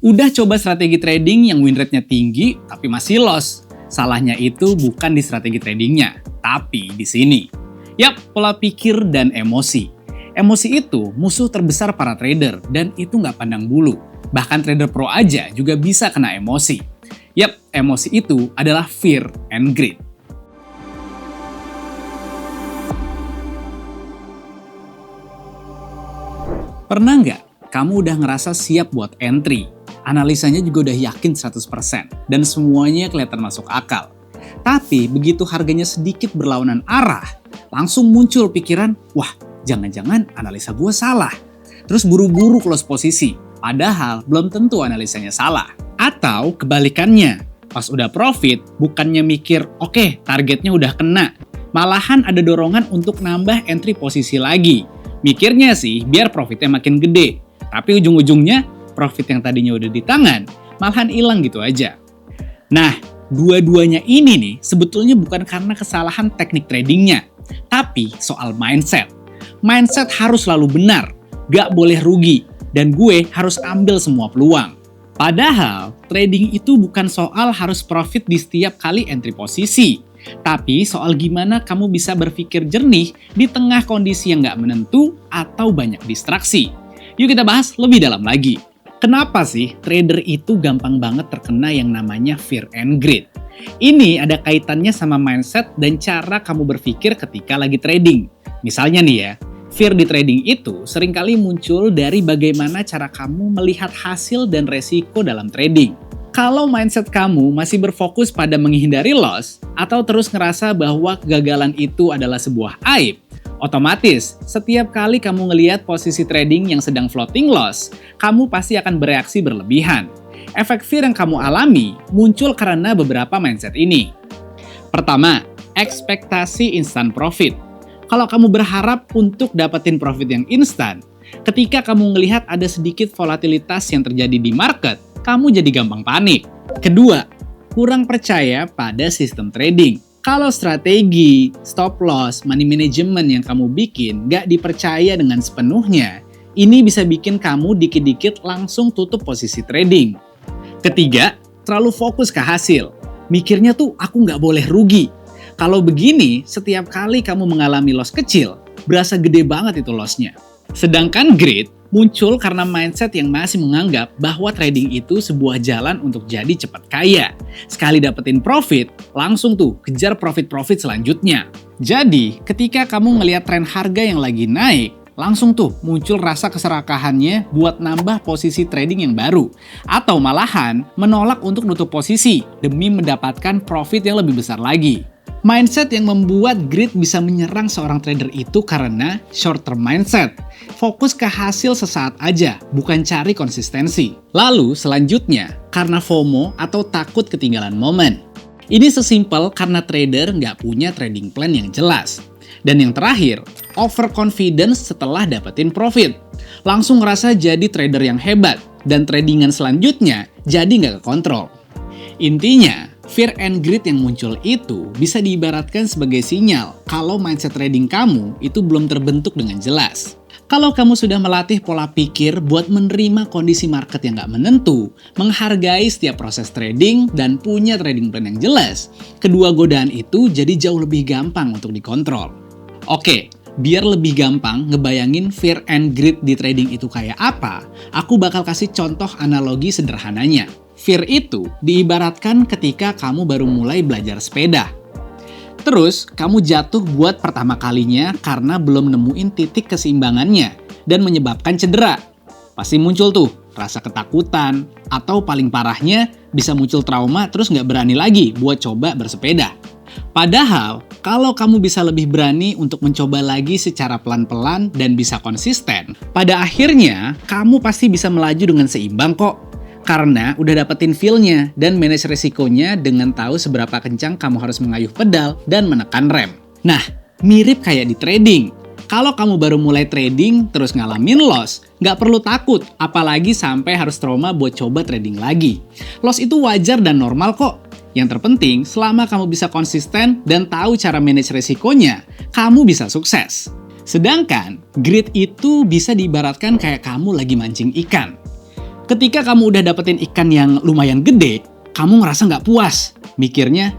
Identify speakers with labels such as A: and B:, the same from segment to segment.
A: Udah coba strategi trading yang win rate-nya tinggi tapi masih loss. Salahnya itu bukan di strategi tradingnya, tapi di sini. Yap, pola pikir dan emosi. Emosi itu musuh terbesar para trader dan itu nggak pandang bulu. Bahkan trader pro aja juga bisa kena emosi. Yap, emosi itu adalah fear and greed. Pernah nggak kamu udah ngerasa siap buat entry? Analisanya juga udah yakin 100% dan semuanya kelihatan masuk akal. Tapi begitu harganya sedikit berlawanan arah, langsung muncul pikiran, wah jangan-jangan analisa gue salah. Terus buru-buru close posisi, padahal belum tentu analisanya salah. Atau kebalikannya, pas udah profit, bukannya mikir, oke, targetnya udah kena. Malahan ada dorongan untuk nambah entry posisi lagi. Mikirnya sih biar profitnya makin gede. Tapi ujung-ujungnya, profit yang tadinya udah di tangan, malahan hilang gitu aja. Nah, dua-duanya ini nih sebetulnya bukan karena kesalahan teknik tradingnya, tapi soal mindset. Mindset harus selalu benar, gak boleh rugi, dan gue harus ambil semua peluang. Padahal, trading itu bukan soal harus profit di setiap kali entry posisi, tapi soal gimana kamu bisa berpikir jernih di tengah kondisi yang gak menentu atau banyak distraksi. Yuk kita bahas lebih dalam lagi. Kenapa sih trader itu gampang banget terkena yang namanya fear and greed? Ini ada kaitannya sama mindset dan cara kamu berpikir ketika lagi trading. Misalnya nih ya, fear di trading itu seringkali muncul dari bagaimana cara kamu melihat hasil dan resiko dalam trading. Kalau mindset kamu masih berfokus pada menghindari loss atau terus ngerasa bahwa kegagalan itu adalah sebuah aib, otomatis setiap kali kamu ngelihat posisi trading yang sedang floating loss, kamu pasti akan bereaksi berlebihan. Efek fear yang kamu alami muncul karena beberapa mindset ini. Pertama, ekspektasi instant profit. Kalau kamu berharap untuk dapetin profit yang instan, ketika kamu melihat ada sedikit volatilitas yang terjadi di market, kamu jadi gampang panik. Kedua, kurang percaya pada sistem trading. Kalau strategi, stop loss, money management yang kamu bikin gak dipercaya dengan sepenuhnya, ini bisa bikin kamu dikit-dikit langsung tutup posisi trading. Ketiga, terlalu fokus ke hasil. Mikirnya tuh aku gak boleh rugi. Kalau begini, setiap kali kamu mengalami loss kecil, berasa gede banget itu lossnya. Sedangkan greed muncul karena mindset yang masih menganggap bahwa trading itu sebuah jalan untuk jadi cepat kaya. Sekali dapetin profit, langsung tuh kejar profit-profit selanjutnya. Jadi, ketika kamu ngelihat tren harga yang lagi naik, langsung tuh muncul rasa keserakahannya buat nambah posisi trading yang baru. Atau malahan menolak untuk nutup posisi demi mendapatkan profit yang lebih besar lagi. Mindset yang membuat greed bisa menyerang seorang trader itu karena short term mindset. Fokus ke hasil sesaat aja, bukan cari konsistensi. Lalu selanjutnya, karena FOMO atau takut ketinggalan momen. Ini sesimpel karena trader nggak punya trading plan yang jelas. Dan yang terakhir, overconfidence setelah dapetin profit. Langsung ngerasa jadi trader yang hebat, dan tradingan selanjutnya jadi nggak kekontrol. Intinya, fear and greed yang muncul itu bisa diibaratkan sebagai sinyal kalau mindset trading kamu itu belum terbentuk dengan jelas. Kalau kamu sudah melatih pola pikir buat menerima kondisi market yang nggak menentu, menghargai setiap proses trading, dan punya trading plan yang jelas, kedua godaan itu jadi jauh lebih gampang untuk dikontrol. Oke, biar lebih gampang ngebayangin fear and greed di trading itu kayak apa, aku bakal kasih contoh analogi sederhananya. Fear itu diibaratkan ketika kamu baru mulai belajar sepeda. Terus, kamu jatuh buat pertama kalinya karena belum nemuin titik keseimbangannya dan menyebabkan cedera. Pasti muncul tuh rasa ketakutan, atau paling parahnya bisa muncul trauma terus nggak berani lagi buat coba bersepeda. Padahal, kalau kamu bisa lebih berani untuk mencoba lagi secara pelan-pelan dan bisa konsisten, pada akhirnya kamu pasti bisa melaju dengan seimbang kok. Karena udah dapetin feel-nya dan manage resikonya dengan tahu seberapa kencang kamu harus mengayuh pedal dan menekan rem. Nah, mirip kayak di trading. Kalau kamu baru mulai trading terus ngalamin loss, nggak perlu takut, apalagi sampai harus trauma buat coba trading lagi. Loss itu wajar dan normal kok. Yang terpenting, selama kamu bisa konsisten dan tahu cara manage resikonya, kamu bisa sukses. Sedangkan, greed itu bisa diibaratkan kayak kamu lagi mancing ikan. Ketika kamu udah dapetin ikan yang lumayan gede, kamu ngerasa nggak puas. Mikirnya,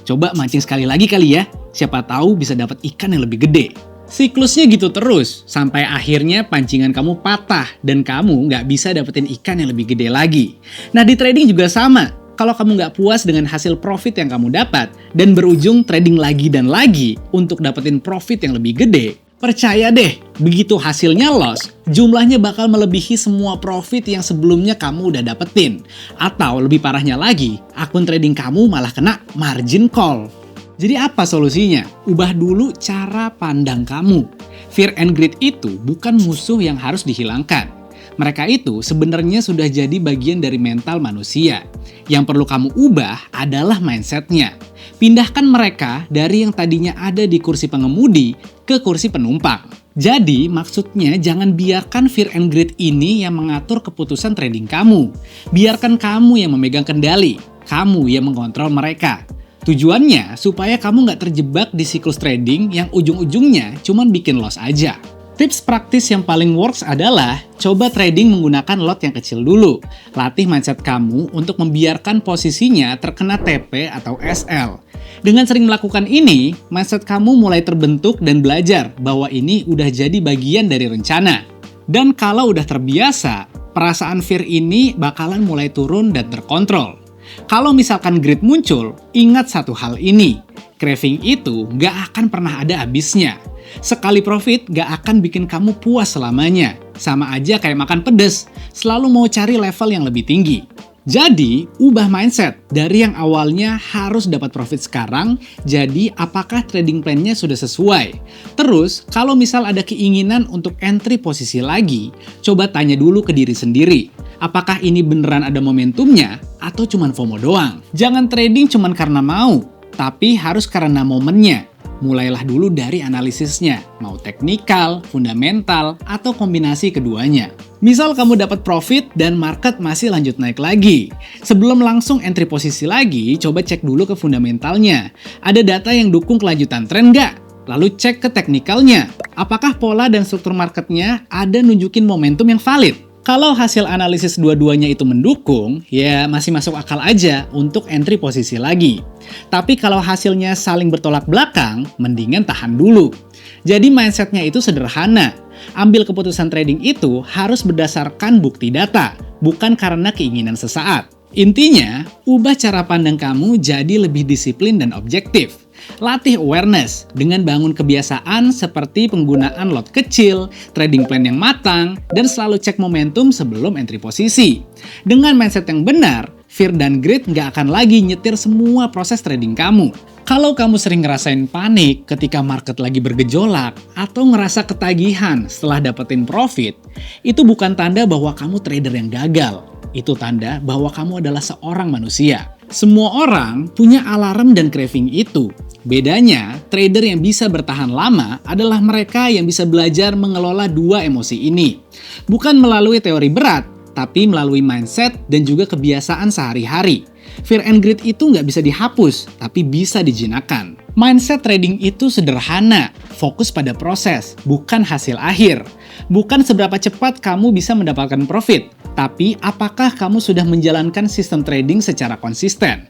A: coba mancing sekali lagi kali ya. Siapa tahu bisa dapat ikan yang lebih gede. Siklusnya gitu terus, sampai akhirnya pancingan kamu patah dan kamu nggak bisa dapetin ikan yang lebih gede lagi. Nah, di trading juga sama. Kalau kamu nggak puas dengan hasil profit yang kamu dapat dan berujung trading lagi dan lagi untuk dapetin profit yang lebih gede, percaya deh, begitu hasilnya loss, jumlahnya bakal melebihi semua profit yang sebelumnya kamu udah dapetin. Atau lebih parahnya lagi, akun trading kamu malah kena margin call. Jadi apa solusinya? Ubah dulu cara pandang kamu. Fear and greed itu bukan musuh yang harus dihilangkan. Mereka itu sebenarnya sudah jadi bagian dari mental manusia. Yang perlu kamu ubah adalah mindsetnya. Pindahkan mereka dari yang tadinya ada di kursi pengemudi ke kursi penumpang. Jadi maksudnya jangan biarkan fear and greed ini yang mengatur keputusan trading kamu. Biarkan kamu yang memegang kendali, kamu yang mengontrol mereka. Tujuannya supaya kamu nggak terjebak di siklus trading yang ujung-ujungnya cuma bikin loss aja. Tips praktis yang paling works adalah coba trading menggunakan lot yang kecil dulu. Latih mindset kamu untuk membiarkan posisinya terkena TP atau SL. Dengan sering melakukan ini, mindset kamu mulai terbentuk dan belajar bahwa ini udah jadi bagian dari rencana. Dan kalau udah terbiasa, perasaan fear ini bakalan mulai turun dan terkontrol. Kalau misalkan greed muncul, ingat satu hal ini. Craving itu gak akan pernah ada habisnya. Sekali profit gak akan bikin kamu puas selamanya. Sama aja kayak makan pedes, selalu mau cari level yang lebih tinggi. Jadi, ubah mindset dari yang awalnya harus dapat profit sekarang, jadi apakah trading plan-nya sudah sesuai? Terus, kalau misal ada keinginan untuk entry posisi lagi, coba tanya dulu ke diri sendiri. Apakah ini beneran ada momentumnya atau cuman FOMO doang? Jangan trading cuman karena mau, tapi harus karena momennya. Mulailah dulu dari analisisnya, mau teknikal, fundamental, atau kombinasi keduanya. Misal kamu dapat profit dan market masih lanjut naik lagi. Sebelum langsung entry posisi lagi, coba cek dulu ke fundamentalnya. Ada data yang dukung kelanjutan tren nggak? Lalu cek ke teknikalnya. Apakah pola dan struktur marketnya ada nunjukin momentum yang valid? Kalau hasil analisis dua-duanya itu mendukung, ya masih masuk akal aja untuk entry posisi lagi. Tapi kalau hasilnya saling bertolak belakang, mendingan tahan dulu. Jadi mindsetnya itu sederhana. Ambil keputusan trading itu harus berdasarkan bukti data, bukan karena keinginan sesaat. Intinya, ubah cara pandang kamu jadi lebih disiplin dan objektif. Latih awareness dengan bangun kebiasaan seperti penggunaan lot kecil, trading plan yang matang, dan selalu cek momentum sebelum entry posisi. Dengan mindset yang benar, fear dan greed nggak akan lagi nyetir semua proses trading kamu. Kalau kamu sering ngerasain panik ketika market lagi bergejolak atau ngerasa ketagihan setelah dapetin profit, itu bukan tanda bahwa kamu trader yang gagal. Itu tanda bahwa kamu adalah seorang manusia. Semua orang punya alarm dan craving itu. Bedanya, trader yang bisa bertahan lama adalah mereka yang bisa belajar mengelola dua emosi ini. Bukan melalui teori berat, tapi melalui mindset dan juga kebiasaan sehari-hari. Fear and greed itu nggak bisa dihapus, tapi bisa dijinakkan. Mindset trading itu sederhana, fokus pada proses, bukan hasil akhir. Bukan seberapa cepat kamu bisa mendapatkan profit, tapi apakah kamu sudah menjalankan sistem trading secara konsisten.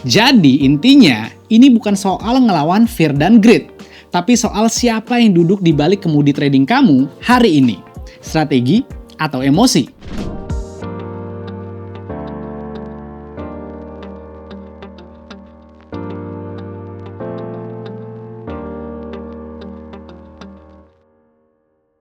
A: Jadi intinya, ini bukan soal ngelawan fear dan greed, tapi soal siapa yang duduk di balik kemudi trading kamu hari ini. Strategi atau emosi?